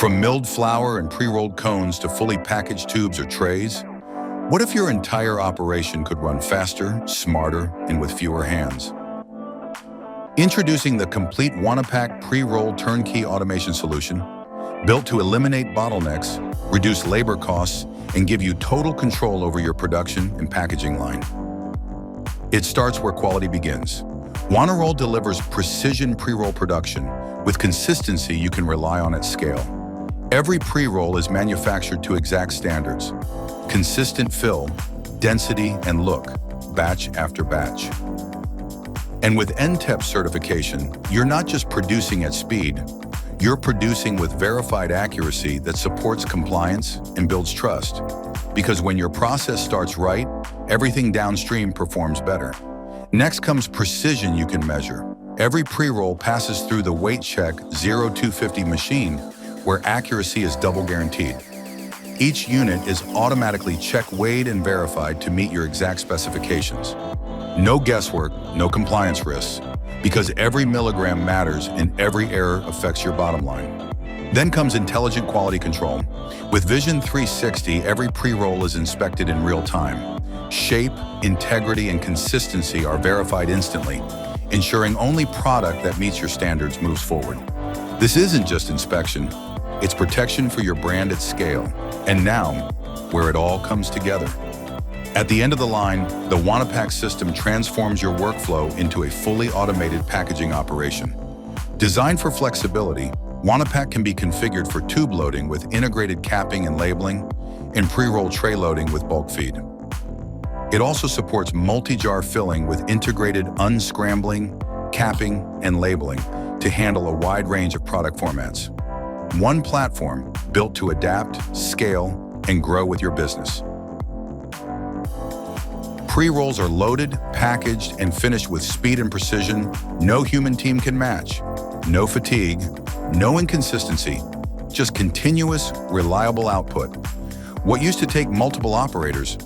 From milled flour and pre-rolled cones to fully packaged tubes or trays, what if your entire operation could run faster, smarter, and with fewer hands? Introducing the complete JuanaPack pre-roll turnkey automation solution, built to eliminate bottlenecks, reduce labor costs, and give you total control over your production and packaging line. It starts where quality begins. JuanaRoll delivers precision pre-roll production with consistency you can rely on at scale. Every pre-roll is manufactured to exact standards, consistent fill, density, and look, batch after batch. And with NTEP certification, you're not just producing at speed, you're producing with verified accuracy that supports compliance and builds trust. Because when your process starts right, everything downstream performs better. Next comes precision you can measure. Every pre-roll passes through the WeightCheQ 0250 machine, where accuracy is double guaranteed. Each unit is automatically check-weighed and verified to meet your exact specifications. No guesswork, no compliance risks, because every milligram matters and every error affects your bottom line. Then comes intelligent quality control. With Vision360, every pre-roll is inspected in real time. Shape, integrity, and consistency are verified instantly, ensuring only product that meets your standards moves forward. This isn't just inspection, it's protection for your brand at scale. And now, where it all comes together. At the end of the line, the JuanaPack system transforms your workflow into a fully automated packaging operation. Designed for flexibility, JuanaPack can be configured for tube loading with integrated capping and labeling, and pre-roll tray loading with bulk feed. It also supports multi-jar filling with integrated unscrambling, capping, and labeling to handle a wide range of product formats. One platform built to adapt, scale, and grow with your business. Pre-rolls are loaded, packaged, and finished with speed and precision no human team can match. No fatigue, no inconsistency, just continuous, reliable output. What used to take multiple operators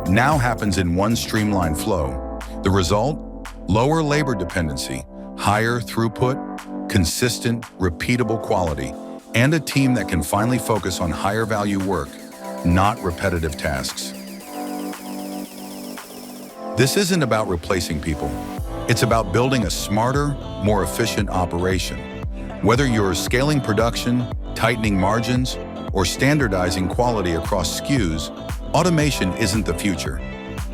now happens in one streamlined flow. The result? Lower labor dependency, higher throughput, consistent, repeatable quality, and a team that can finally focus on higher value work, not repetitive tasks. This isn't about replacing people. It's about building a smarter, more efficient operation. Whether you're scaling production, tightening margins, or standardizing quality across SKUs, automation isn't the future.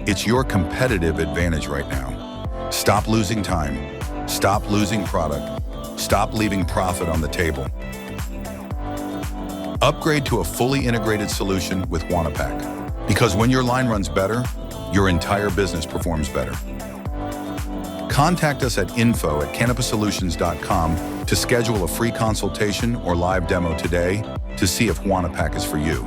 It's your competitive advantage right now. Stop losing time. Stop losing product. Stop leaving profit on the table. Upgrade to a fully integrated solution with JuanaPack. Because when your line runs better, your entire business performs better. Contact us at info@cannabissolutions.com to schedule a free consultation or live demo today to see if JuanaPack is for you.